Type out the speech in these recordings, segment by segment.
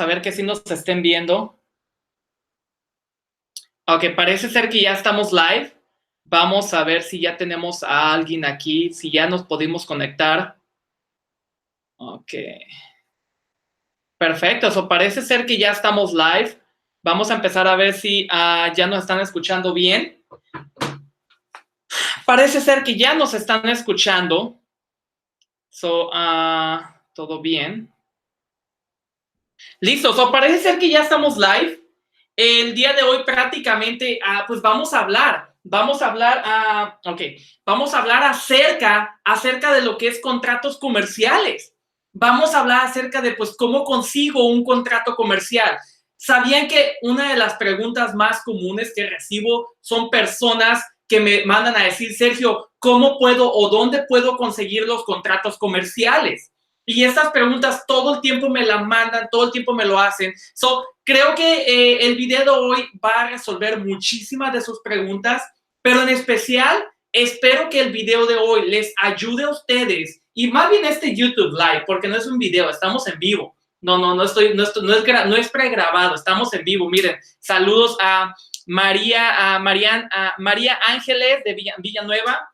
a ver que sí nos estén viendo. Ok, parece ser que ya estamos live. Vamos a ver si ya tenemos a alguien aquí, si ya nos pudimos conectar. Ok. Perfecto, eso parece ser que ya estamos live. Vamos a empezar a ver si ya nos están escuchando bien. Parece ser que ya nos están escuchando. Todo bien. Listo, parece ser que ya estamos live. El día de hoy prácticamente, pues vamos a hablar acerca de lo que es contratos comerciales. Vamos a hablar acerca de, pues, cómo consigo un contrato comercial. ¿Sabían que una de las preguntas más comunes que recibo son personas que me mandan a decir, Sergio, ¿cómo puedo o dónde puedo conseguir los contratos comerciales? Y estas preguntas todo el tiempo me las mandan, todo el tiempo me lo hacen. Creo que el video de hoy va a resolver muchísimas de sus preguntas, pero en especial espero que el video de hoy les ayude a ustedes, y más bien este YouTube Live, porque no es un video, estamos en vivo. No es pregrabado, estamos en vivo. Miren, saludos a María Ángeles de Villanueva.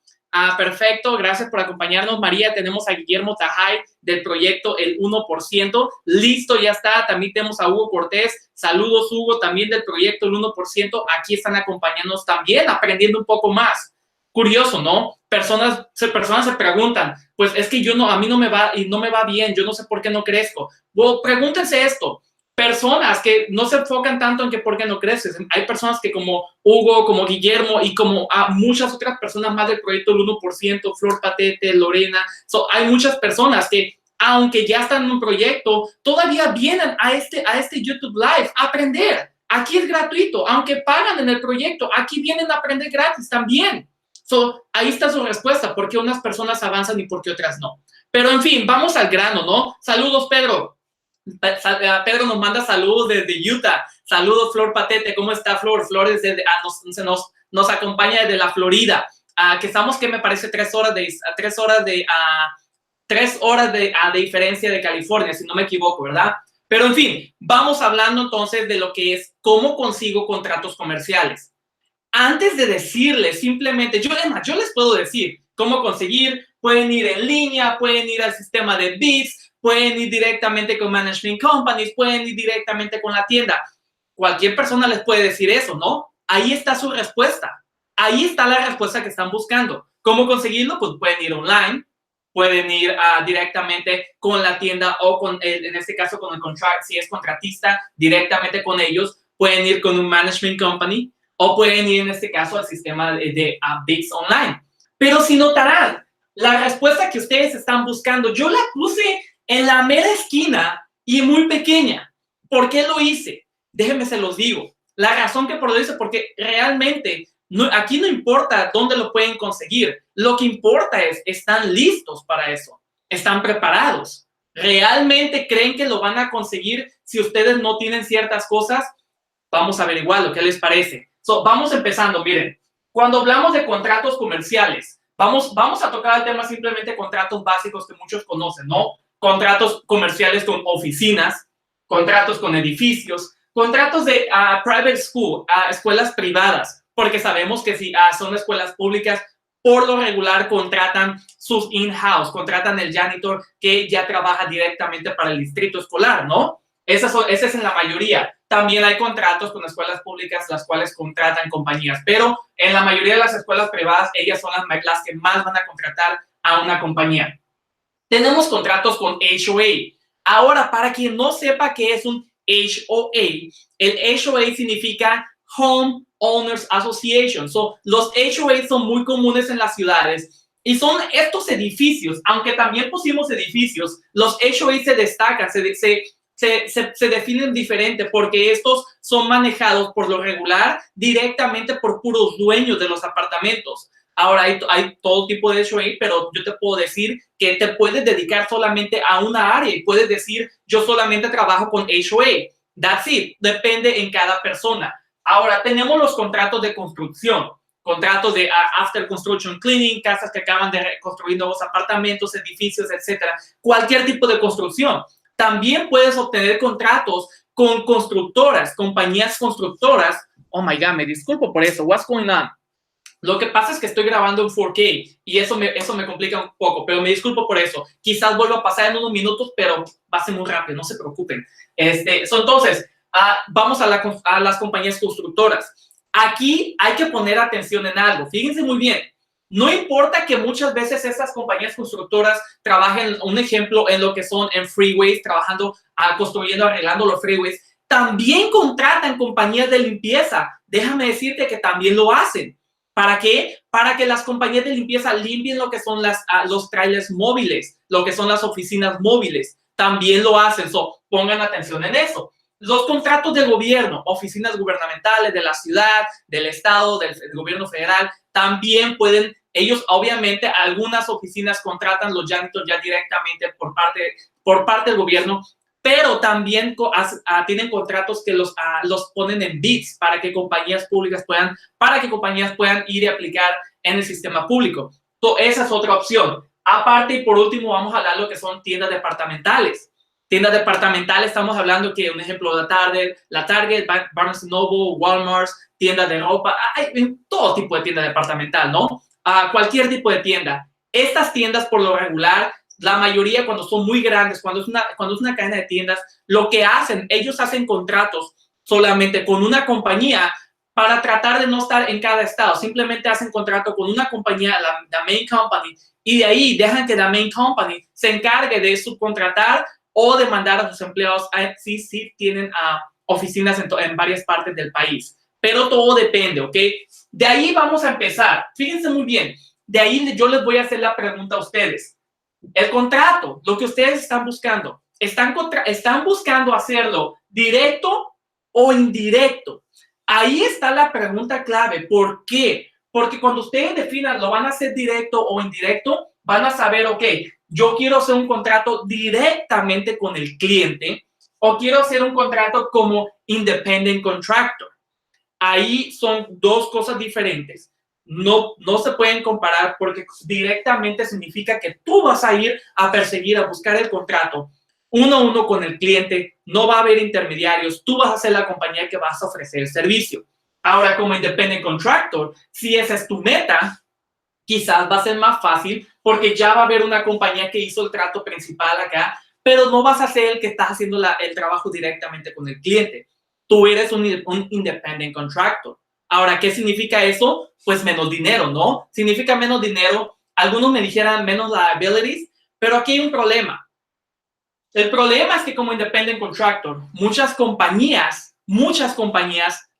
Perfecto, gracias por acompañarnos, María. Tenemos a Guillermo Tajay del proyecto El 1%. Listo, ya está. También tenemos a Hugo Cortés. Saludos, Hugo, también del proyecto El 1%. Aquí están acompañándonos también, aprendiendo un poco más. Curioso, ¿no? Personas se preguntan, pues es que a mí no me va bien, yo no sé por qué no crezco. Bueno, pregúntense esto. Personas que no se enfocan tanto en que por qué no creces. Hay personas que como Hugo, como Guillermo y como muchas otras personas más del proyecto El 1%, Flor Patete, Lorena. Hay muchas personas que, aunque ya están en un proyecto, todavía vienen a este YouTube Live a aprender. Aquí es gratuito, aunque pagan en el proyecto, aquí vienen a aprender gratis también. Ahí está su respuesta, por qué unas personas avanzan y por qué otras no. Pero en fin, vamos al grano, ¿no? Saludos, Pedro. Pedro nos manda saludos desde Utah. Saludos, Flor Patete. ¿Cómo está, Flor? Flor nos acompaña desde la Florida. Que estamos, que me parece 3 horas de diferencia de California, si no me equivoco, ¿verdad? Pero en fin, vamos hablando entonces de lo que es cómo consigo contratos comerciales. Antes de decirles, simplemente, yo les puedo decir cómo conseguir. Pueden ir en línea, pueden ir al sistema de Bits, pueden ir directamente con Management Companies, pueden ir directamente con la tienda. Cualquier persona les puede decir eso, ¿no? Ahí está su respuesta. Ahí está la respuesta que están buscando. ¿Cómo conseguirlo? Pues pueden ir online, pueden ir directamente con la tienda o en este caso con el contract, si es contratista, directamente con ellos. Pueden ir con un Management Company o pueden ir en este caso al sistema de Bits Online. Pero si notarán, la respuesta que ustedes están buscando, yo la puse en la mera esquina y muy pequeña. ¿Por qué lo hice? Déjenme se los digo. La razón que por lo hice, porque realmente aquí no importa dónde lo pueden conseguir. Lo que importa es, ¿están listos para eso? ¿Están preparados? ¿Realmente creen que lo van a conseguir si ustedes no tienen ciertas cosas? Vamos a averiguarlo, ¿qué les parece? Vamos empezando, miren. Cuando hablamos de contratos comerciales, vamos a tocar el tema simplemente contratos básicos que muchos conocen, ¿no? Contratos comerciales con oficinas, contratos con edificios, contratos de private school, escuelas privadas, porque sabemos que si son escuelas públicas, por lo regular contratan sus in-house, contratan el janitor que ya trabaja directamente para el distrito escolar, ¿no? Esa es en la mayoría. También hay contratos con escuelas públicas, las cuales contratan compañías, pero en la mayoría de las escuelas privadas, ellas son las que más van a contratar a una compañía. Tenemos contratos con HOA. Ahora, para quien no sepa qué es un HOA, el HOA significa Home Owners Association. Los HOA son muy comunes en las ciudades y son estos edificios, aunque también pusimos edificios, los HOA se destacan, se definen diferente porque estos son manejados por lo regular directamente por puros dueños de los apartamentos. Ahora hay todo tipo de HOA, pero yo te puedo decir que te puedes dedicar solamente a una área y puedes decir, yo solamente trabajo con HOA. That's it. Depende en cada persona. Ahora, tenemos los contratos de construcción, contratos de after construction cleaning, casas que acaban de construir nuevos apartamentos, edificios, etcétera. Cualquier tipo de construcción. También puedes obtener contratos con constructoras, compañías constructoras. Oh my God, me disculpo por eso. What's going on? Lo que pasa es que estoy grabando en 4K y eso me complica un poco, pero me disculpo por eso. Quizás vuelva a pasar en unos minutos, pero va a ser muy rápido, no se preocupen. Entonces, vamos a las compañías constructoras. Aquí hay que poner atención en algo. Fíjense muy bien. No importa que muchas veces esas compañías constructoras trabajen, un ejemplo, en lo que son en freeways, trabajando, construyendo, arreglando los freeways. También contratan compañías de limpieza. Déjame decirte que también lo hacen. ¿Para qué? Para que las compañías de limpieza limpien lo que son los trailers móviles, lo que son las oficinas móviles. También lo hacen. Pongan atención en eso. Los contratos del gobierno, oficinas gubernamentales de la ciudad, del estado, del gobierno federal, también pueden, ellos obviamente, algunas oficinas contratan los janitors ya directamente por parte del gobierno, pero también tienen contratos que los ponen en bids para que compañías públicas puedan ir y aplicar en el sistema público. Entonces, esa es otra opción. Aparte, y por último, vamos a hablar de lo que son tiendas departamentales. Tiendas departamentales, estamos hablando que un ejemplo de la Target, Barnes Noble, Walmart, tiendas de ropa, hay todo tipo de tienda departamental, ¿no? Cualquier tipo de tienda. Estas tiendas, por lo regular, la mayoría cuando son muy grandes, cuando es una cadena de tiendas, lo que hacen, ellos hacen contratos solamente con una compañía para tratar de no estar en cada estado. Simplemente hacen contrato con una compañía, la main company, y de ahí dejan que la main company se encargue de subcontratar o de mandar a sus empleados si tienen oficinas en varias partes del país. Pero todo depende, ¿ok? De ahí vamos a empezar. Fíjense muy bien. De ahí yo les voy a hacer la pregunta a ustedes. El contrato, lo que ustedes están buscando, ¿están buscando hacerlo directo o indirecto? Ahí está la pregunta clave. ¿Por qué? Porque cuando ustedes definan, lo van a hacer directo o indirecto, van a saber, ok, yo quiero hacer un contrato directamente con el cliente o quiero hacer un contrato como independent contractor. Ahí son dos cosas diferentes. No se pueden comparar porque directamente significa que tú vas a ir a perseguir, a buscar el contrato uno a uno con el cliente. No va a haber intermediarios. Tú vas a ser la compañía que vas a ofrecer el servicio. Ahora, como independent contractor, si esa es tu meta, quizás va a ser más fácil porque ya va a haber una compañía que hizo el trato principal acá, pero no vas a ser el que está haciendo el trabajo directamente con el cliente. Tú eres un independent contractor. Ahora, ¿qué significa eso? Pues menos dinero, ¿no? Significa menos dinero. Algunos me dijeran menos liabilities, pero aquí hay un problema. El problema es que como independent contractor, muchas compañías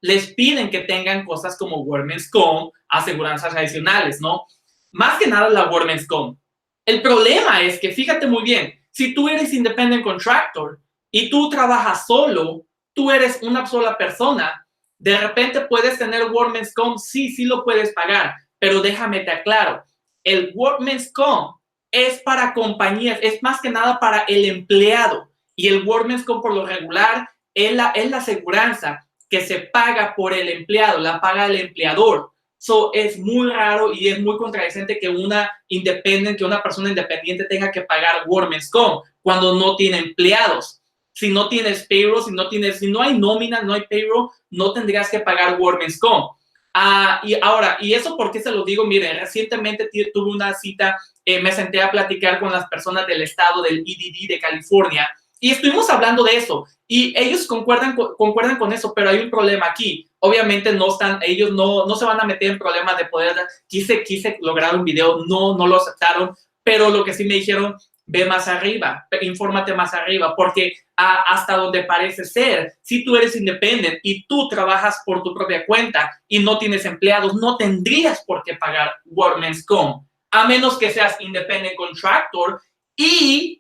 les piden que tengan cosas como Workman's Comp, aseguranzas adicionales, ¿no? Más que nada la Workman's Comp. El problema es que, fíjate muy bien, si tú eres independent contractor y tú trabajas solo, tú eres una sola persona, de repente puedes tener Workman's Comp, sí lo puedes pagar, pero déjame te aclaro, el Workman's Comp es para compañías, es más que nada para el empleado, y el Workman's Comp por lo regular es la aseguranza que se paga por el empleado, la paga el empleador. Es muy raro y es muy contradicente que una persona independiente tenga que pagar Workman's Comp cuando no tiene empleados. Si no tienes payroll, si no hay nómina, no hay payroll, no tendrías que pagar Workman's Comp. Y eso, ¿por qué se lo digo? Miren, recientemente tuve una cita, me senté a platicar con las personas del estado del EDD de California y estuvimos hablando de eso y ellos concuerdan con eso, pero hay un problema aquí. Obviamente ellos no se van a meter en problemas de poder. Quise lograr un video, no lo aceptaron, pero lo que sí me dijeron, ve más arriba, infórmate más arriba, porque hasta donde parece ser, si tú eres independiente y tú trabajas por tu propia cuenta y no tienes empleados, no tendrías por qué pagar Workman's Comp, a menos que seas independent contractor y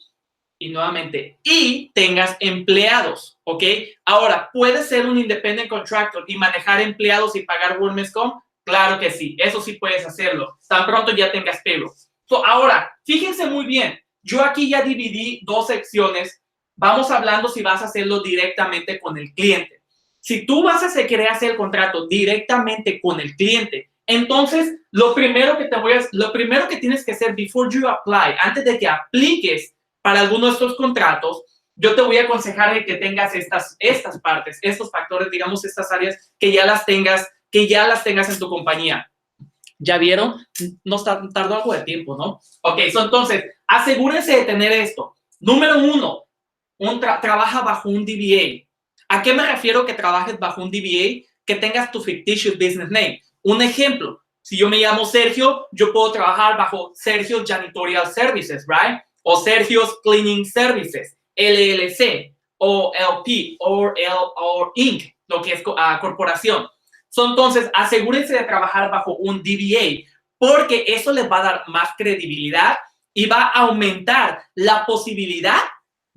tengas empleados, ¿ok? Ahora, ¿puedes ser un independent contractor y manejar empleados y pagar Workman's Comp? Claro que sí, eso sí puedes hacerlo, tan pronto ya tengas payroll. Ahora, fíjense muy bien, yo aquí ya dividí dos secciones. Vamos hablando si vas a hacerlo directamente con el cliente. Si tú vas a querer hacer el contrato directamente con el cliente, entonces lo primero que tienes que hacer before you apply, antes de que apliques para alguno de estos contratos, yo te voy a aconsejar de que tengas estas partes, estos factores, digamos, estas áreas que ya las tengas en tu compañía. ¿Ya vieron? Nos tardó algo de tiempo, ¿no? Ok, entonces, asegúrense de tener esto. Número 1, trabaja bajo un DBA. ¿A qué me refiero que trabajes bajo un DBA? Que tengas tu fictitious business name. Un ejemplo, si yo me llamo Sergio, yo puedo trabajar bajo Sergio Janitorial Services, right? O Sergio's Cleaning Services, LLC, o LP, o Inc., lo que es corporación. Entonces, asegúrense de trabajar bajo un DBA, porque eso les va a dar más credibilidad y va a aumentar la posibilidad,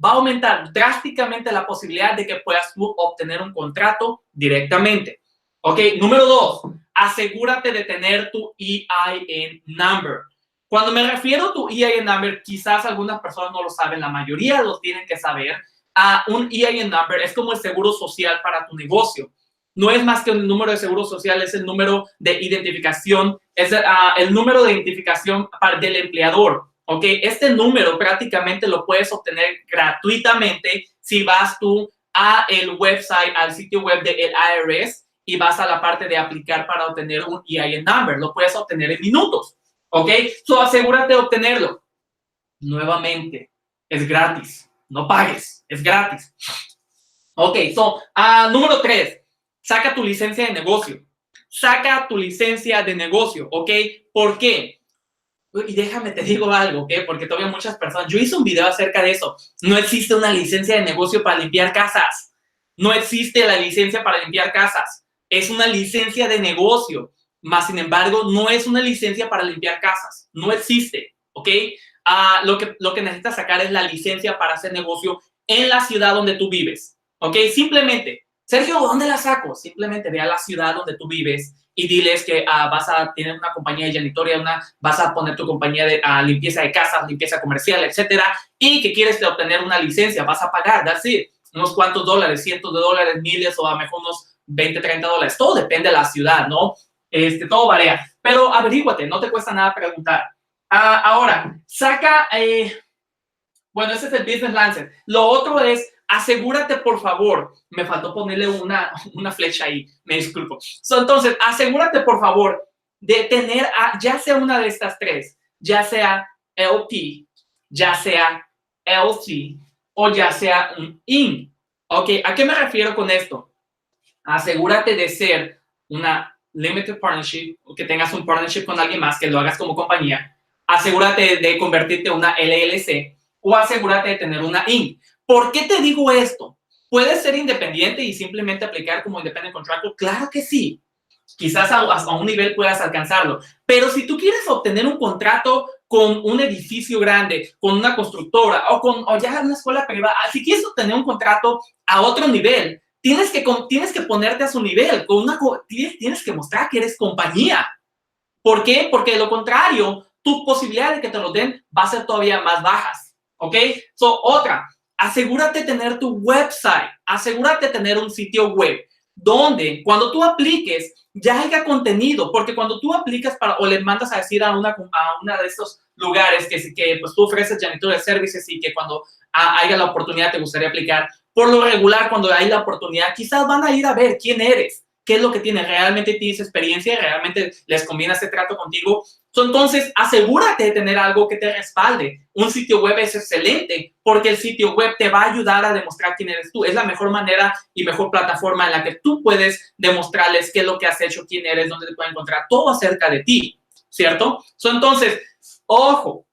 va a aumentar drásticamente la posibilidad de que puedas tú obtener un contrato directamente. Ok, número 2, asegúrate de tener tu EIN number. Cuando me refiero a tu EIN number, quizás algunas personas no lo saben, la mayoría lo tienen que saber. Un EIN number es como el seguro social para tu negocio. No es más que un número de seguro social, es el número de identificación, es el número de identificación del empleador. ¿Ok? Este número prácticamente lo puedes obtener gratuitamente si vas tú al website, al sitio web del IRS y vas a la parte de aplicar para obtener un EIN number. Lo puedes obtener en minutos. ¿Ok? Asegúrate de obtenerlo. Nuevamente, es gratis. No pagues, es gratis. Ok, número 3. Saca tu licencia de negocio. Saca tu licencia de negocio, ¿ok? ¿Por qué? Y déjame te digo algo, ¿ok? Porque todavía muchas personas... Yo hice un video acerca de eso. No existe una licencia de negocio para limpiar casas. No existe la licencia para limpiar casas. Es una licencia de negocio. Más sin embargo, no es una licencia para limpiar casas. No existe, ¿ok? Lo que necesitas sacar es la licencia para hacer negocio en la ciudad donde tú vives, ¿ok? Simplemente... Sergio, ¿dónde la saco? Simplemente ve a la ciudad donde tú vives y diles que vas a tener una compañía de janitoria, vas a poner tu compañía de limpieza de casas, limpieza comercial, etcétera, y que quieres obtener una licencia, vas a pagar, así, unos cuantos dólares, cientos de dólares, miles o a lo mejor unos 20, 30 dólares. Todo depende de la ciudad, ¿no? Todo varía, pero averíguate, no te cuesta nada preguntar. Ahora, saca, bueno, ese es el Business Lancet. Lo otro es, asegúrate, por favor, me faltó ponerle una flecha ahí, me disculpo. Entonces, asegúrate, por favor, de tener ya sea una de estas tres, ya sea LP, ya sea LC o ya sea un IN. Ok, ¿a qué me refiero con esto? Asegúrate de ser una limited partnership, o que tengas un partnership con alguien más, que lo hagas como compañía. Asegúrate de convertirte en una LLC o asegúrate de tener una IN. ¿Por qué te digo esto? ¿Puedes ser independiente y simplemente aplicar como independent contractor? Claro que sí. Quizás a un nivel puedas alcanzarlo. Pero si tú quieres obtener un contrato con un edificio grande, con una constructora o ya una escuela privada, si quieres obtener un contrato a otro nivel, tienes que ponerte a su nivel. Tienes que mostrar que eres compañía. ¿Por qué? Porque de lo contrario, tu posibilidad de que te lo den va a ser todavía más bajas. ¿Ok? Otra. Asegúrate de tener tu website, asegúrate de tener un sitio web donde cuando tú apliques ya haya contenido, porque cuando tú aplicas o le mandas a decir a una de estos lugares que pues tú ofreces janitorial services y que cuando haya la oportunidad te gustaría aplicar, por lo regular cuando hay la oportunidad quizás van a ir a ver quién eres, qué es lo que tienes, realmente tienes experiencia, realmente les conviene este trato contigo. Entonces, asegúrate de tener algo que te respalde. Un sitio web es excelente porque el sitio web te va a ayudar a demostrar quién eres tú. Es la mejor manera y mejor plataforma en la que tú puedes demostrarles qué es lo que has hecho, quién eres, dónde te pueden encontrar, todo acerca de ti, ¿cierto? Entonces, ojo,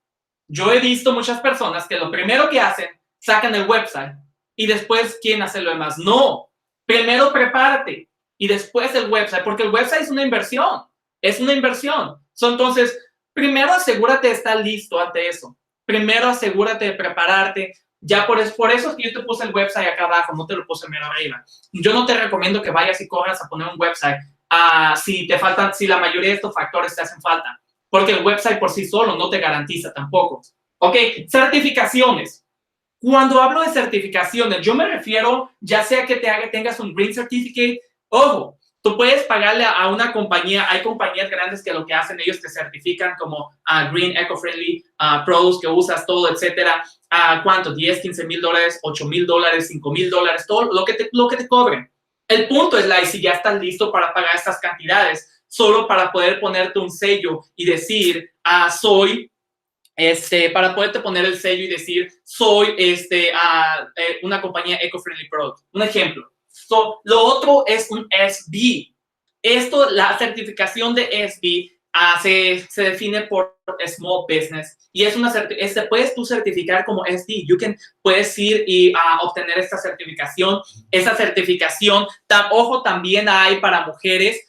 yo he visto muchas personas que lo primero que hacen, sacan el website y después quieren hacer lo demás. No, primero prepárate y después el website, porque el website es una inversión. Es una inversión. Entonces, primero asegúrate de estar listo ante eso. Primero asegúrate de prepararte. Ya por eso es que yo te puse el website acá abajo, no te lo puse mero arriba. Yo no te recomiendo que vayas y corras a poner un website si la mayoría de estos factores te hacen falta. Porque el website por sí solo no te garantiza tampoco. Ok, certificaciones. Cuando hablo de certificaciones, yo me refiero ya sea que tengas un Green Certificate. Ojo, Tú puedes pagarle a una compañía, hay compañías grandes que lo que hacen, ellos te certifican como Green, Eco-Friendly, Products que usas, todo, etcétera. ¿Cuánto? 10, 15 mil dólares, 8 mil dólares, 5 mil dólares, todo lo que te cobren. El punto es, si ya estás listo para pagar estas cantidades, solo para poder ponerte un sello y decir, soy para poderte poner el sello y decir, soy una compañía Eco-Friendly Product. Un ejemplo. Lo otro es un SB. La certificación de SB se define por Small Business y puedes tú certificar como SB. Puedes ir y obtener esta certificación. Esa certificación, ojo, también hay para mujeres,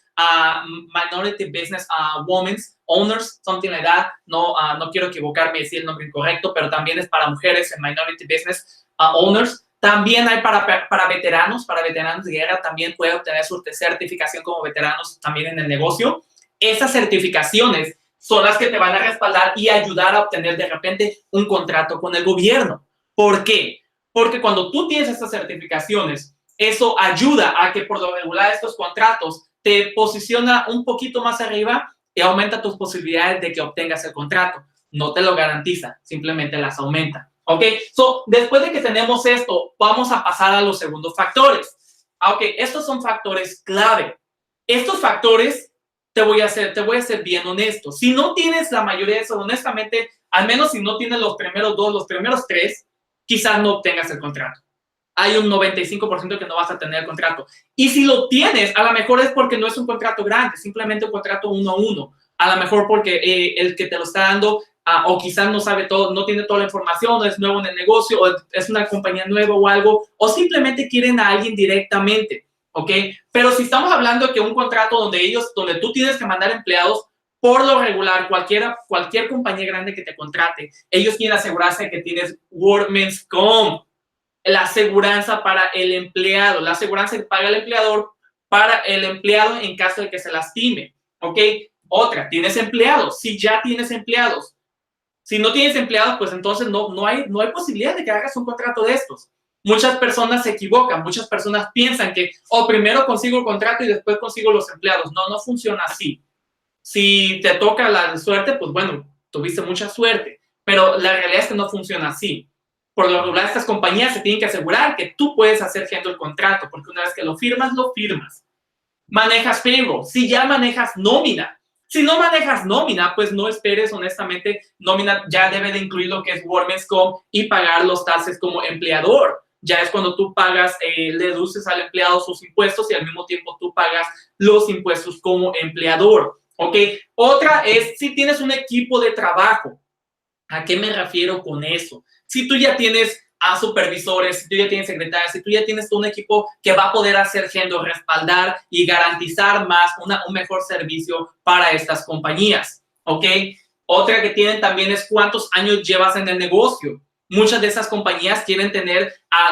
Minority Business Women Owners, something like that. No quiero equivocarme y decir el nombre incorrecto, pero también es para mujeres en Minority Business Owners. También hay para veteranos de guerra, también puede obtener su certificación como veteranos también en el negocio. Esas certificaciones son las que te van a respaldar y ayudar a obtener de repente un contrato con el gobierno. ¿Por qué? Porque cuando tú tienes estas certificaciones, eso ayuda a que por lo regular estos contratos te posiciona un poquito más arriba y aumenta tus posibilidades de que obtengas el contrato. No te lo garantiza, simplemente las aumenta. ¿Ok? Después de que tenemos esto, vamos a pasar a los segundos factores. Ok, estos son factores clave. Estos factores, te voy a ser bien honesto. Si no tienes la mayoría de eso, honestamente, al menos si no tienes los primeros dos, los primeros tres, quizás no obtengas el contrato. Hay un 95% que no vas a tener el contrato. Y si lo tienes, a lo mejor es porque no es un contrato grande, simplemente un contrato 1 a 1. A lo mejor porque el que te lo está dando o quizás no sabe todo, no tiene toda la información, o es nuevo en el negocio, o es una compañía nueva o algo, o simplemente quieren a alguien directamente, ¿ok? Pero si estamos hablando de que un contrato donde tú tienes que mandar empleados, por lo regular, cualquier compañía grande que te contrate, ellos quieren asegurarse que tienes Workman's Comp, la aseguranza para el empleado, la aseguranza que paga el empleador para el empleado en caso de que se lastime, ¿ok? Otra, tienes empleados. Si ya tienes empleados, si no tienes empleados, pues entonces no hay posibilidad de que hagas un contrato de estos. Muchas personas se equivocan, muchas personas piensan que primero consigo el contrato y después consigo los empleados. No funciona así. Si te toca la suerte, pues bueno, tuviste mucha suerte, pero la realidad es que no funciona así. Por lo regular, estas compañías se tienen que asegurar que tú puedes hacer el contrato, porque una vez que lo firmas, lo firmas. Manejas payroll. Si ya manejas nómina. Si no manejas nómina, pues no esperes, honestamente, nómina ya debe de incluir lo que es Workman's Comp y pagar los taxes como empleador. Ya es cuando tú pagas, le deduces al empleado sus impuestos y al mismo tiempo tú pagas los impuestos como empleador. ¿Ok? Otra es si tienes un equipo de trabajo. ¿A qué me refiero con eso? Si tú ya tienes a supervisores, si tú ya tienes secretarias, si tú ya tienes un equipo que va a poder hacer respaldar y garantizar más un mejor servicio para estas compañías, ¿ok? Otra que tienen también es cuántos años llevas en el negocio. Muchas de esas compañías quieren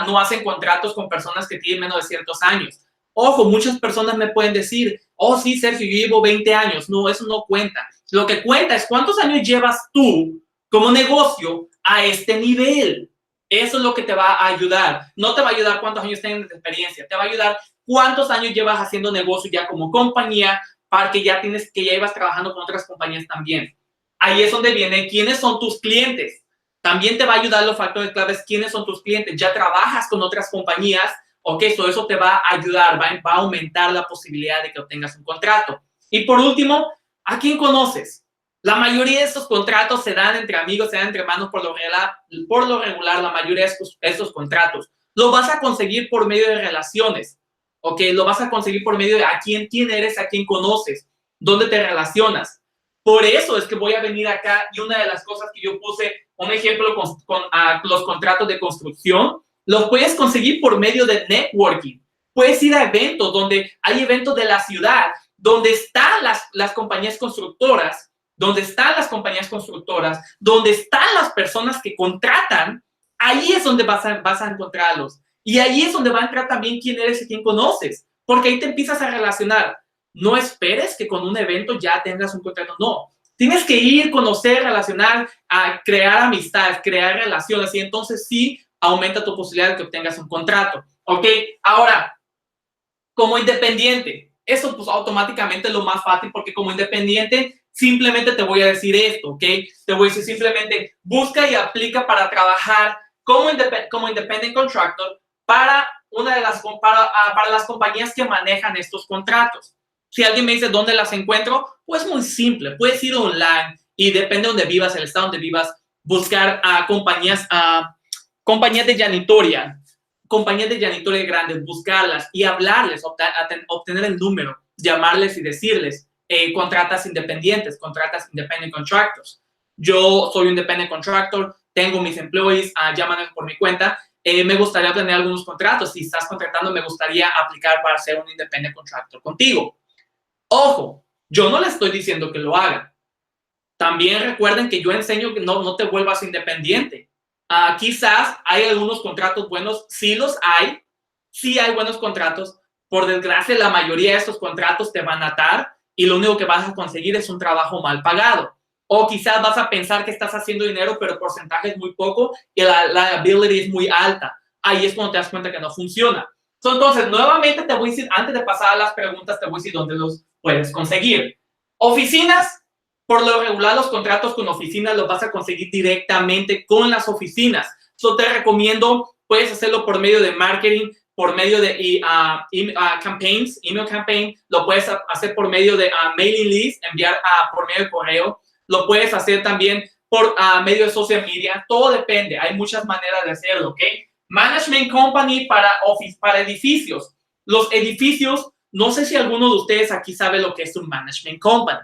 no hacen contratos con personas que tienen menos de ciertos años. Ojo, muchas personas me pueden decir, sí, Sergio, yo llevo 20 años. No, eso no cuenta. Lo que cuenta es cuántos años llevas tú como negocio a este nivel. Eso es lo que te va a ayudar. No te va a ayudar cuántos años tienes de experiencia. Te va a ayudar cuántos años llevas haciendo negocio ya como compañía para que ya ibas trabajando con otras compañías también. Ahí es donde viene quiénes son tus clientes. También te va a ayudar los factores claves, quiénes son tus clientes. Ya trabajas con otras compañías, ok, eso te va a ayudar, va a aumentar la posibilidad de que obtengas un contrato. Y por último, ¿a quién conoces? La mayoría de estos contratos se dan entre amigos, se dan entre hermanos por lo regular, la mayoría de estos contratos. Lo vas a conseguir por medio de relaciones, ¿ok? Lo vas a conseguir por medio de quién eres, a quién conoces, dónde te relacionas. Por eso es que voy a venir acá y una de las cosas que yo puse, un ejemplo con los contratos de construcción, los puedes conseguir por medio de networking. Puedes ir a eventos donde hay eventos de la ciudad, donde están las compañías constructoras, donde están las personas que contratan, ahí es donde vas a encontrarlos. Y ahí es donde va a entrar también quién eres y quién conoces, porque ahí te empiezas a relacionar. No esperes que con un evento ya tengas un contrato, no. Tienes que ir, conocer, relacionar, a crear amistades, crear relaciones, y entonces sí aumenta tu posibilidad de que obtengas un contrato. ¿Ok? Ahora, como independiente, Eso pues automáticamente es lo más fácil porque como independiente simplemente te voy a decir esto, ¿ok? Te voy a decir simplemente busca y aplica para trabajar como independent contractor para para las compañías que manejan estos contratos. Si alguien me dice dónde las encuentro, pues muy simple, puedes ir online y depende de donde vivas, el estado donde vivas, buscar a compañías de janitoria grandes, buscarlas y hablarles, obtener el número, llamarles y decirles, contratas independientes, contratas independent contractors. Yo soy un independent contractor, tengo mis employees, llámanos por mi cuenta. Me gustaría obtener algunos contratos. Si estás contratando, me gustaría aplicar para ser un independent contractor contigo. Ojo, yo no le estoy diciendo que lo hagan. También recuerden que yo enseño que no te vuelvas independiente. Quizás hay algunos contratos buenos, sí los hay, sí hay buenos contratos. Por desgracia, la mayoría de estos contratos te van a atar y lo único que vas a conseguir es un trabajo mal pagado. O quizás vas a pensar que estás haciendo dinero, pero el porcentaje es muy poco y la liability es muy alta. Ahí es cuando te das cuenta que no funciona. Entonces, nuevamente te voy a decir, antes de pasar a las preguntas, te voy a decir dónde los puedes conseguir. Oficinas. Por lo regular, los contratos con oficinas los vas a conseguir directamente con las oficinas. Yo te recomiendo, puedes hacerlo por medio de marketing, por medio de campaigns, email campaign, lo puedes hacer por medio de mailing list, enviar por medio de correo, lo puedes hacer también por medio de social media, todo depende, hay muchas maneras de hacerlo, ¿ok? Management company para edificios. Los edificios, no sé si alguno de ustedes aquí sabe lo que es un management company.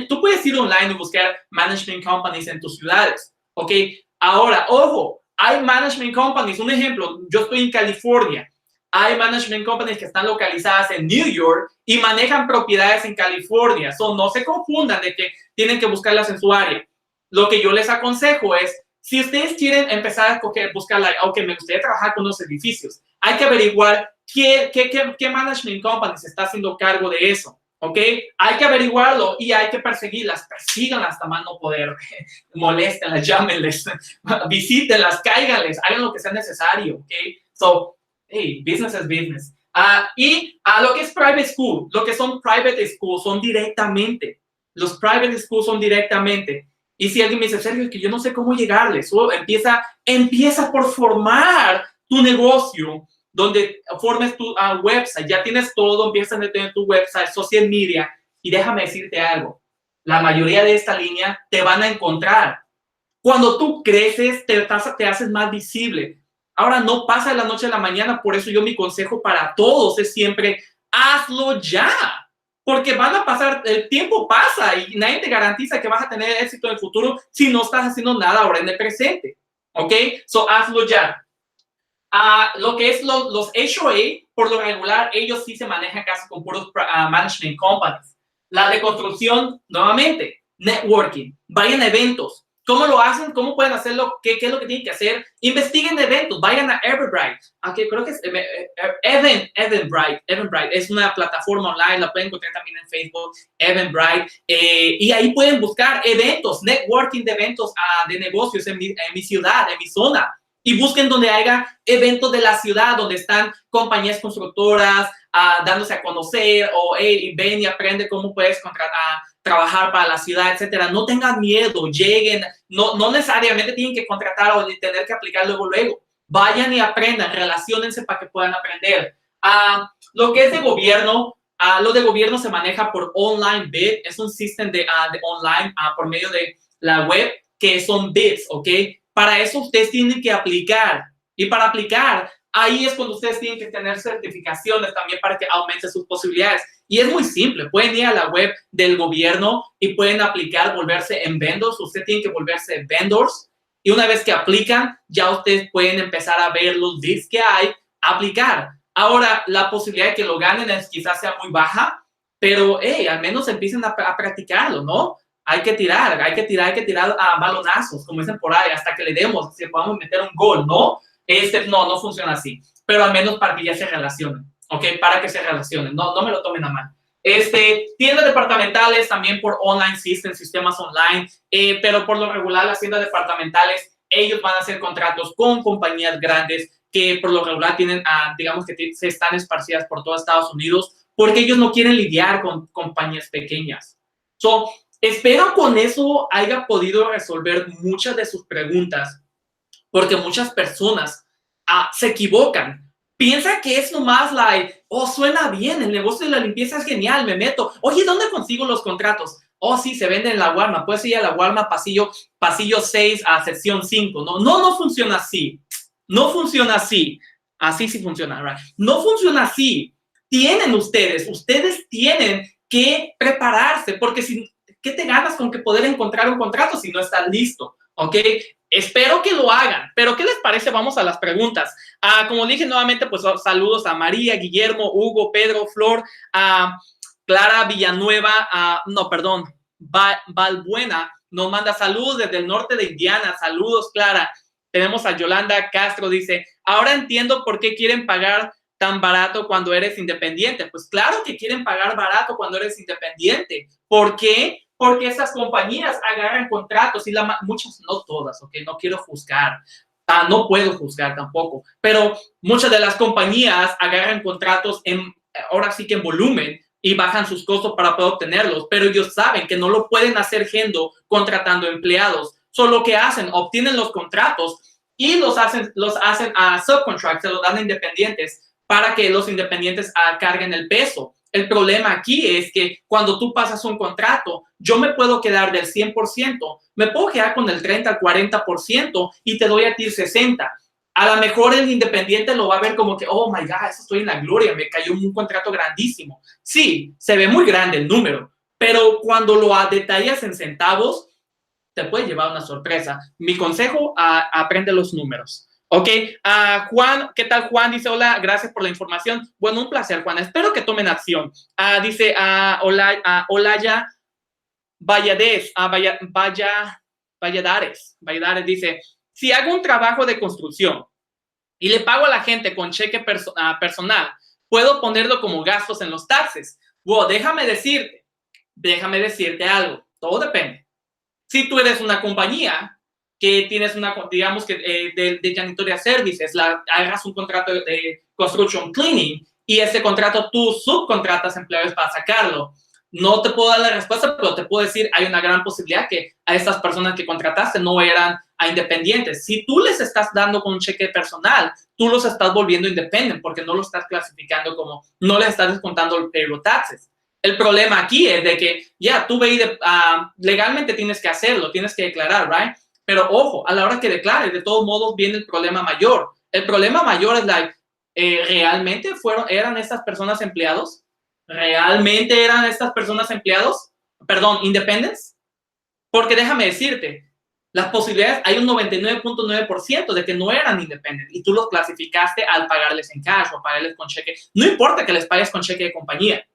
Tú puedes ir online y buscar management companies en tus ciudades, ¿ok? Ahora, ojo, hay management companies, un ejemplo, yo estoy en California, hay management companies que están localizadas en New York y manejan propiedades en California, no se confundan de que tienen que buscarlas en su área. Lo que yo les aconsejo es, si ustedes quieren empezar a buscar, me gustaría trabajar con los edificios, hay que averiguar qué management company se está haciendo cargo de eso. ¿Ok? Hay que averiguarlo y hay que perseguirlas, persíganlas hasta más no poder, moléstenlas, llámenles, visítenlas, cáiganles, hagan lo que sea necesario, ¿ok? So, hey, business is business. Lo que es private school, lo que son private schools son directamente, los private schools son directamente. Y si alguien me dice, Sergio, es que yo no sé cómo llegarles, empieza por formar tu negocio, donde formes tu website, ya tienes todo, empiezas a tener tu website, social media, y déjame decirte algo, la mayoría de esta línea te van a encontrar. Cuando tú creces, te haces más visible. Ahora no pasa de la noche a la mañana, por eso mi consejo para todos es siempre, hazlo ya, porque van a pasar, el tiempo pasa y nadie te garantiza que vas a tener éxito en el futuro si no estás haciendo nada ahora en el presente, ¿ok? Hazlo ya. Lo que es los HOA, por lo regular, ellos sí se manejan casi con puros management companies. La de construcción, nuevamente, networking, vayan a eventos. ¿Cómo lo hacen? ¿Cómo pueden hacerlo? ¿Qué es lo que tienen que hacer? Investiguen eventos, vayan a Eventbrite. Creo que es Eventbrite es una plataforma online, la pueden encontrar también en Facebook, Eventbrite, y ahí pueden buscar eventos, networking de eventos de negocios en mi ciudad, en mi zona. Y busquen donde haya eventos de la ciudad, donde están compañías constructoras dándose a conocer, o ven y aprende cómo puedes trabajar para la ciudad, etcétera. No tengan miedo, lleguen, no necesariamente tienen que contratar o tener que aplicar luego. Vayan y aprendan, relaciónense para que puedan aprender. Lo que es de gobierno, lo de gobierno se maneja por online bid, es un sistema de online por medio de la web, que son bids, ¿ok? Para eso ustedes tienen que aplicar. Y para aplicar, ahí es cuando ustedes tienen que tener certificaciones también para que aumenten sus posibilidades. Y es muy simple. Pueden ir a la web del gobierno y pueden aplicar, volverse en vendors. Ustedes tienen que volverse vendors. Y una vez que aplican, ya ustedes pueden empezar a ver los leads que hay, aplicar. Ahora, la posibilidad de que lo ganen quizás sea muy baja, pero al menos empiecen a practicarlo, ¿no? Hay que tirar a balonazos, como dicen por ahí, hasta que le demos, si podamos meter un gol, ¿no? No funciona así, pero al menos para que ya se relacionen, ¿ok? Para que se relacionen, no me lo tomen a mal. Tiendas departamentales también por online sistemas online, pero por lo regular las tiendas departamentales, ellos van a hacer contratos con compañías grandes que por lo regular tienen, digamos que se están esparcidas por todo Estados Unidos, porque ellos no quieren lidiar con compañías pequeñas. Espero con eso haya podido resolver muchas de sus preguntas, porque muchas personas se equivocan. Piensa que es nomás suena bien, el negocio de la limpieza es genial, me meto. Oye, ¿dónde consigo los contratos? Sí, se venden en la Walmart. Puedes ir a la Walmart pasillo 6 a sección 5. No funciona así. No funciona así. Así sí funciona, right? No funciona así. Ustedes tienen que prepararse, porque ¿qué te ganas con que poder encontrar un contrato si no estás listo? ¿Ok? Espero que lo hagan, pero ¿qué les parece? Vamos a las preguntas. Como dije nuevamente, pues saludos a María, Guillermo, Hugo, Pedro, Flor, Clara Villanueva, Valbuena nos manda saludos desde el norte de Indiana. Saludos, Clara. Tenemos a Yolanda Castro, dice, ahora entiendo por qué quieren pagar tan barato cuando eres independiente. Pues claro que quieren pagar barato cuando eres independiente. ¿Por qué? Porque esas compañías agarran contratos y muchas, no todas, ¿ok? No quiero juzgar. No puedo juzgar tampoco, pero muchas de las compañías agarran contratos ahora sí que en volumen y bajan sus costos para poder obtenerlos, pero ellos saben que no lo pueden hacer contratando empleados. Solo que hacen, obtienen los contratos y los hacen a subcontract, se los dan a independientes para que los independientes carguen el peso. El problema aquí es que cuando tú pasas un contrato, yo me puedo quedar del 100%, me puedo quedar con el 30 al 40% y te doy a ti el 60%. A lo mejor el independiente lo va a ver como que, oh my God, estoy en la gloria, me cayó un contrato grandísimo. Sí, se ve muy grande el número, pero cuando lo detallas en centavos, te puede llevar una sorpresa. Mi consejo, aprende los números. Ok, Juan, ¿qué tal, Juan? Dice, hola, gracias por la información. Bueno, un placer, Juan. Espero que tomen acción. Dice, Olaya Valladares, dice, si hago un trabajo de construcción y le pago a la gente con cheque personal, ¿puedo ponerlo como gastos en los taxes? Wow, déjame decirte algo. Todo depende. Si tú eres una compañía que tienes digamos que de janitorial services, hagas un contrato de construction cleaning y ese contrato tú subcontratas empleados para sacarlo. No te puedo dar la respuesta, pero te puedo decir, hay una gran posibilidad que a estas personas que contrataste no eran independientes. Si tú les estás dando con un cheque personal, tú los estás volviendo independientes porque no lo estás clasificando como, no les estás descontando el payroll taxes. El problema aquí es de que tú legalmente tienes que hacerlo, tienes que declarar, right? Pero ojo, a la hora que declares, de todos modos viene el problema mayor. El problema mayor es ¿realmente eran estas personas empleados? ¿Realmente eran estas personas empleados? Perdón, independents. Porque déjame decirte, las posibilidades, hay un 99.9% de que no eran independentes y tú los clasificaste al pagarles en cash o pagarles con cheque. No importa que les pagues con cheque de compañía.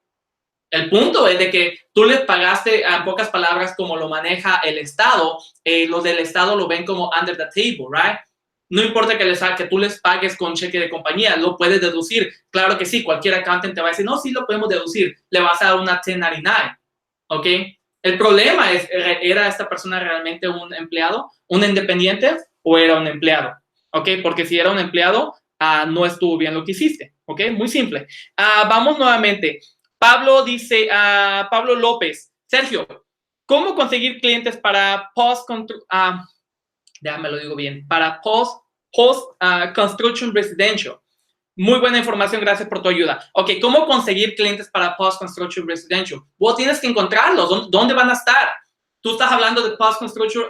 El punto es de que tú les pagaste, en pocas palabras, como lo maneja el Estado. Los del Estado lo ven como under the table, right? No importa que tú les pagues con cheque de compañía, lo puedes deducir. Claro que sí, cualquier accountant te va a decir, no, sí lo podemos deducir. Le vas a dar una 1099, ¿ok? El problema es, ¿era esta persona realmente un empleado, un independiente o era un empleado? ¿Ok? Porque si era un empleado, no estuvo bien lo que hiciste, ¿ok? Muy simple. Vamos nuevamente. Pablo dice, Pablo López, Sergio, ¿cómo conseguir clientes para déjame lo digo bien, para post construction residential? Muy buena información, gracias por tu ayuda. Ok, ¿cómo conseguir clientes para post construction residential? Vos tienes que encontrarlos, ¿dónde van a estar? Tú estás hablando de post construction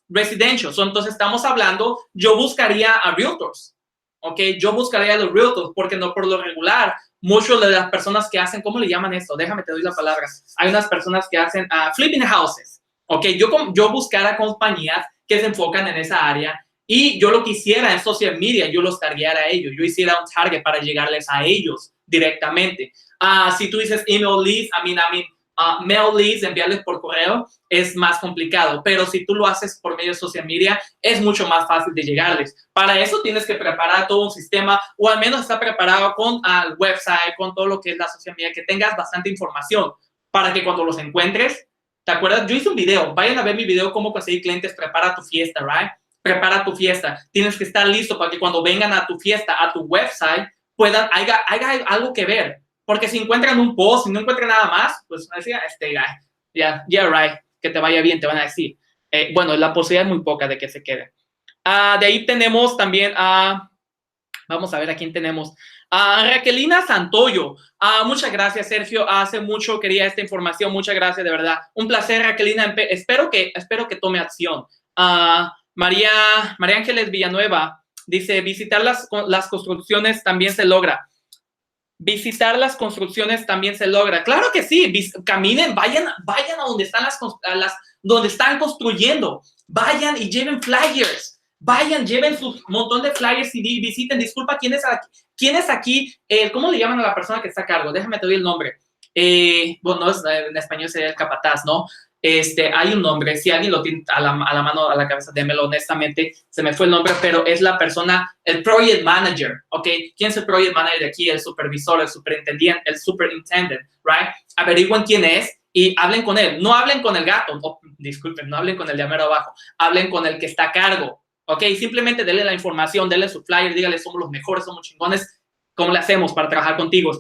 residential, entonces estamos hablando, yo buscaría a realtors, ok, yo buscaría a los realtors, porque no por lo regular, muchas de las personas que hacen, ¿cómo le llaman esto? Déjame, te doy la palabra. Hay unas personas que hacen flipping houses, ok, yo buscara compañías que se enfocan en esa área y yo lo que hiciera en social media, yo los targeara a ellos, yo hiciera un target para llegarles a ellos directamente. Si tú dices email leads, mail leads, enviarles por correo, es más complicado, pero si tú lo haces por medio de social media, es mucho más fácil de llegarles. Para eso tienes que preparar todo un sistema, o al menos estar preparado con el website, con todo lo que es la social media, que tengas bastante información, para que cuando los encuentres, ¿te acuerdas? Yo hice un video, vayan a ver mi video, cómo conseguir clientes, prepara tu fiesta, right? Prepara tu fiesta. Tienes que estar listo para que cuando vengan a tu fiesta, a tu website, haya algo que ver. porque si encuentran un post, si no encuentran nada más, pues decía, yeah, right, que te vaya bien, te van a decir. Bueno, la posibilidad es muy poca de que se quede. De ahí tenemos también vamos a ver a quién tenemos. Raquelina Santoyo. Muchas gracias, Sergio. Hace mucho quería esta información. Muchas gracias, de verdad. Un placer, Raquelina. Espero que tome acción. María Ángeles Villanueva dice, visitar las construcciones también se logra. Visitar las construcciones también se logra. Claro que sí. Caminen, vayan a donde están donde están construyendo. Vayan y lleven flyers. Vayan, lleven su montón de flyers y visiten. Disculpa, ¿quién es aquí? ¿Cómo le llaman a la persona que está a cargo? Déjame te doy el nombre. Bueno, en español sería el capataz, ¿no? Hay un nombre. Si alguien lo tiene a la mano, a la cabeza, démelo. Honestamente, se me fue el nombre, pero es la persona, el project manager, ¿ok? ¿Quién es el project manager de aquí? El supervisor, el superintendente, right? Averigüen quién es y hablen con él. No hablen con el gato. Disculpen, no hablen con el de mero abajo. Hablen con el que está a cargo. ¿Ok? Simplemente denle la información, denle su flyer, dígale, somos los mejores, somos chingones. ¿Cómo le hacemos para trabajar contigo?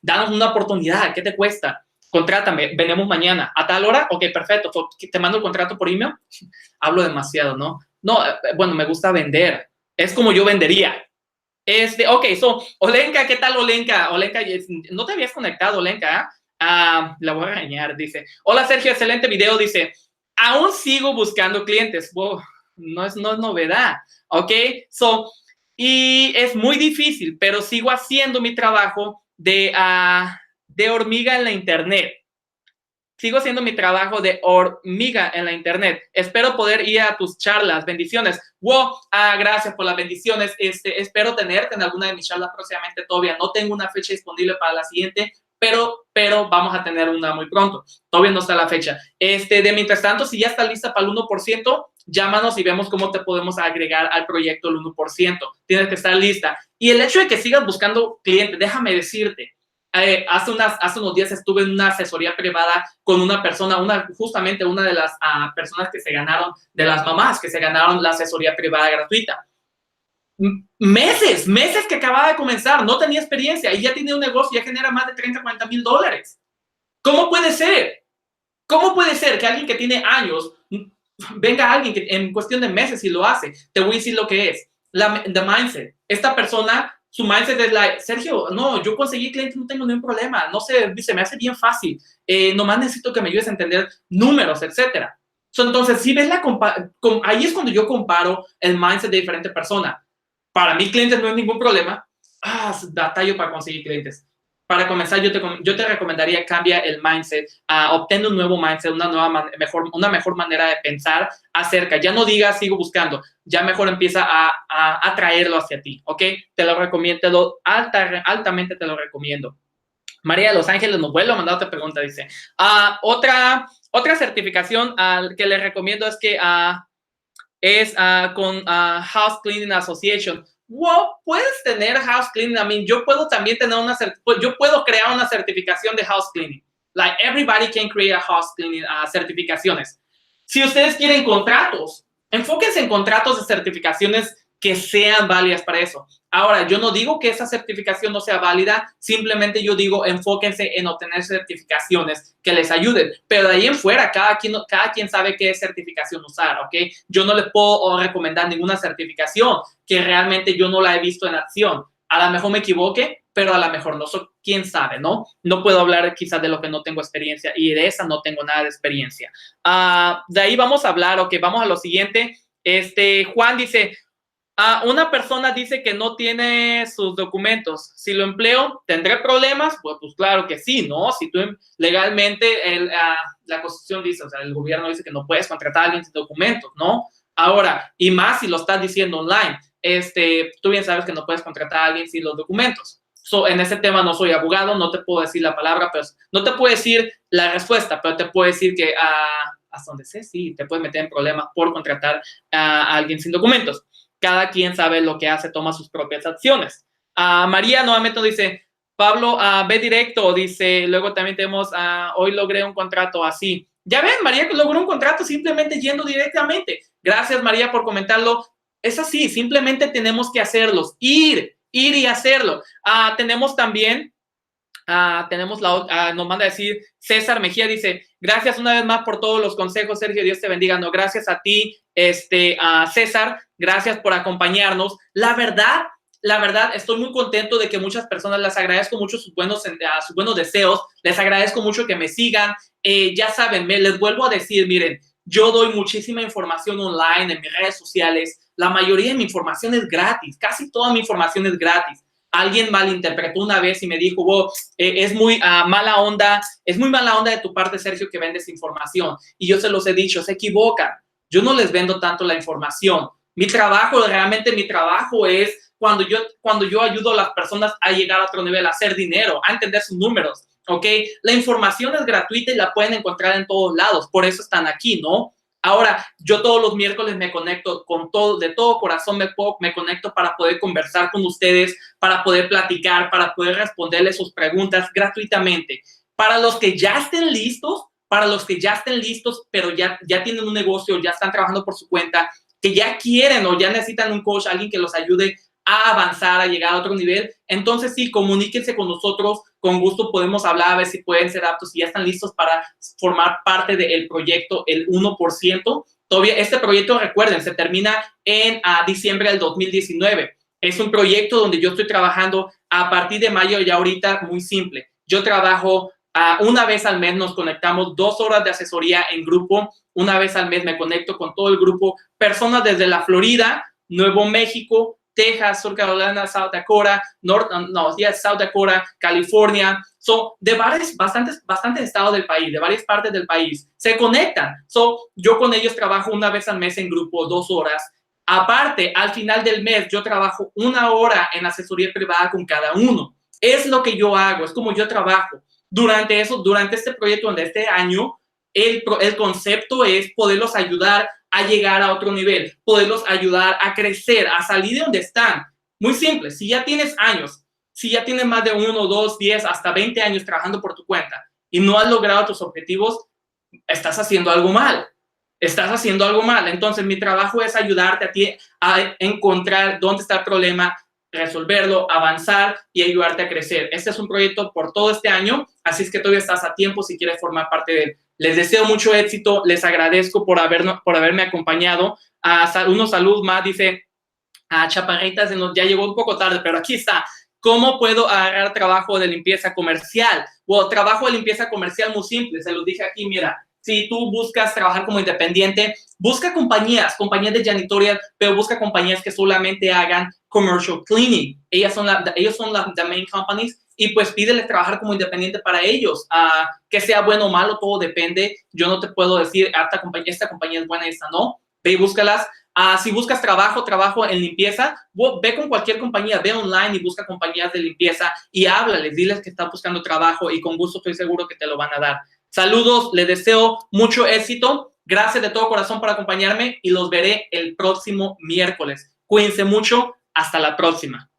Danos una oportunidad, ¿qué te cuesta? Contrátame, venimos mañana. ¿A tal hora? Ok, perfecto. ¿Te mando el contrato por email? Hablo demasiado, ¿no? No, bueno, me gusta vender. Es como yo vendería. Ok, Olenka, ¿qué tal, Olenka? Olenka, no te habías conectado, Olenka, la voy a regañar, dice. Hola, Sergio, excelente video, dice. Aún sigo buscando clientes. Wow. No es novedad, ¿ok? Y es muy difícil, pero sigo haciendo mi trabajo de hormiga en la internet. Sigo haciendo mi trabajo de hormiga en la internet. Espero poder ir a tus charlas. Bendiciones. Wow, gracias por las bendiciones. Espero tenerte en alguna de mis charlas próximamente. Todavía no tengo una fecha disponible para la siguiente, pero vamos a tener una muy pronto. Todavía no está la fecha. De mientras tanto, si ya está lista para el 1%, llámanos y vemos cómo te podemos agregar al proyecto el 1%. Tienes que estar lista. Y el hecho de que sigas buscando clientes, déjame decirte, hace unos días estuve en una asesoría privada con una persona, justamente una de las personas que se ganaron, de las mamás que se ganaron la asesoría privada gratuita. Meses que acababa de comenzar, no tenía experiencia y ya tiene un negocio, ya genera más de 30, 40 mil dólares. ¿Cómo puede ser? ¿Cómo puede ser que alguien que tiene años venga alguien que en cuestión de meses y lo hace? Te voy a decir lo que es. The mindset. Esta persona, su mindset es Sergio, no, yo conseguí clientes, no tengo ningún problema. No sé, se me hace bien fácil. Nomás necesito que me ayudes a entender números, etcétera. Entonces, si ves ahí es cuando yo comparo el mindset de diferente persona. Para mí, clientes no es ningún problema. Batallo para conseguir clientes. Para comenzar, yo te recomendaría cambia el mindset, obtén un nuevo mindset, una mejor manera de pensar acerca. Ya no digas sigo buscando, ya mejor empieza a atraerlo hacia ti, ¿ok? Te lo recomiendo, altamente te lo recomiendo. María de Los Ángeles nos vuelve a mandar otra pregunta, dice. Otra certificación que le recomiendo es que es con House Cleaning Association. Wow, puedes tener house cleaning. I mean, yo puedo también tener yo puedo crear una certificación de house cleaning. Like everybody can create a house cleaning certificaciones. Si ustedes quieren contratos, enfóquense en contratos de certificaciones que sean válidas para eso. Ahora, yo no digo que esa certificación no sea válida, simplemente yo digo enfóquense en obtener certificaciones que les ayuden, pero de ahí en fuera, cada quien sabe qué certificación usar, ¿ok? Yo no les puedo recomendar ninguna certificación que realmente yo no la he visto en acción. A lo mejor me equivoque, pero a lo mejor no soy, quién sabe, ¿no? No puedo hablar quizás de lo que no tengo experiencia y de esa no tengo nada de experiencia. De ahí vamos a hablar, ok, vamos a lo siguiente. Juan dice, una persona dice que no tiene sus documentos. Si lo empleo, ¿tendré problemas? Pues claro que sí, ¿no? Si tú legalmente, la Constitución dice, o sea, el gobierno dice que no puedes contratar a alguien sin documentos, ¿no? Ahora, y más si lo estás diciendo online, tú bien sabes que no puedes contratar a alguien sin los documentos. En ese tema no soy abogado, no te puedo decir la palabra, pero no te puedo decir la respuesta, pero te puedo decir que hasta donde sé, sí, te puedes meter en problemas por contratar a alguien sin documentos. Cada quien sabe lo que hace, toma sus propias acciones. María nuevamente nos dice, Pablo, ve directo, dice, luego también tenemos, hoy logré un contrato así. Ya ven, María logró un contrato simplemente yendo directamente. Gracias, María, por comentarlo. Es así, simplemente tenemos que hacerlos, ir y hacerlo. Tenemos también Tenemos nos manda a decir César Mejía, dice, gracias una vez más por todos los consejos, Sergio, Dios te bendiga. No, gracias a ti, César, gracias por acompañarnos. La verdad, estoy muy contento de que muchas personas, les agradezco mucho sus buenos deseos, les agradezco mucho que me sigan. Ya saben, les vuelvo a decir, miren, yo doy muchísima información online en mis redes sociales. La mayoría de mi información es gratis, casi toda mi información es gratis. Alguien malinterpretó una vez y me dijo, wow, es muy mala onda de tu parte, Sergio, que vendes información. Y yo se los he dicho, se equivocan. Yo no les vendo tanto la información. Realmente mi trabajo es cuando yo ayudo a las personas a llegar a otro nivel, a hacer dinero, a entender sus números, ¿ok? La información es gratuita y la pueden encontrar en todos lados. Por eso están aquí, ¿no? Ahora, yo todos los miércoles me conecto de todo corazón me conecto para poder conversar con ustedes, para poder platicar, para poder responderles sus preguntas gratuitamente. Para los que ya estén listos, pero ya tienen un negocio, ya están trabajando por su cuenta, que ya quieren o ya necesitan un coach, alguien que los ayude a avanzar, a llegar a otro nivel, entonces sí, comuníquense con nosotros, con gusto podemos hablar, a ver si pueden ser aptos y ya están listos para formar parte del proyecto, el 1%. Todavía este proyecto, recuerden, se termina en diciembre del 2019. Es un proyecto donde yo estoy trabajando a partir de mayo, ya ahorita, muy simple. Yo trabajo una vez al mes, nos conectamos 2 horas de asesoría en grupo, una vez al mes me conecto con todo el grupo, personas desde la Florida, Nuevo México, Texas, Sur Carolina, South Dakota, South Dakota, California, de bastantes estados del país, de varias partes del país, se conectan. Yo con ellos trabajo una vez al mes en grupo, 2 horas. Aparte, al final del mes, yo trabajo 1 hora en asesoría privada con cada uno. Es lo que yo hago, es como yo trabajo. Durante este proyecto, durante este año, el concepto es poderlos ayudar a llegar a otro nivel, poderlos ayudar a crecer, a salir de donde están. Muy simple, si ya tienes años, si ya tienes más de 1, 2, 10, hasta 20 años trabajando por tu cuenta y no has logrado tus objetivos, estás haciendo algo mal. Entonces, mi trabajo es ayudarte a ti a encontrar dónde está el problema, resolverlo, avanzar y ayudarte a crecer. Este es un proyecto por todo este año, así es que todavía estás a tiempo si quieres formar parte de él. Les deseo mucho éxito, les agradezco por haberme acompañado. Unos saludos más, dice Chaparritas, ya llegó un poco tarde, pero aquí está. ¿Cómo puedo agarrar trabajo de limpieza comercial? Bueno, trabajo de limpieza comercial muy simple, se los dije aquí, mira. Si tú buscas trabajar como independiente, busca compañías de janitorial, pero busca compañías que solamente hagan commercial cleaning. Ellos son the main companies y pues pídeles trabajar como independiente para ellos. Que sea bueno o malo, todo depende. Yo no te puedo decir, esta compañía es buena y esta no. Ve y búscalas. Si buscas trabajo en limpieza, ve con cualquier compañía, ve online y busca compañías de limpieza y háblales, diles que estás buscando trabajo y con gusto estoy seguro que te lo van a dar. Saludos, les deseo mucho éxito. Gracias de todo corazón por acompañarme y los veré el próximo miércoles. Cuídense mucho. Hasta la próxima.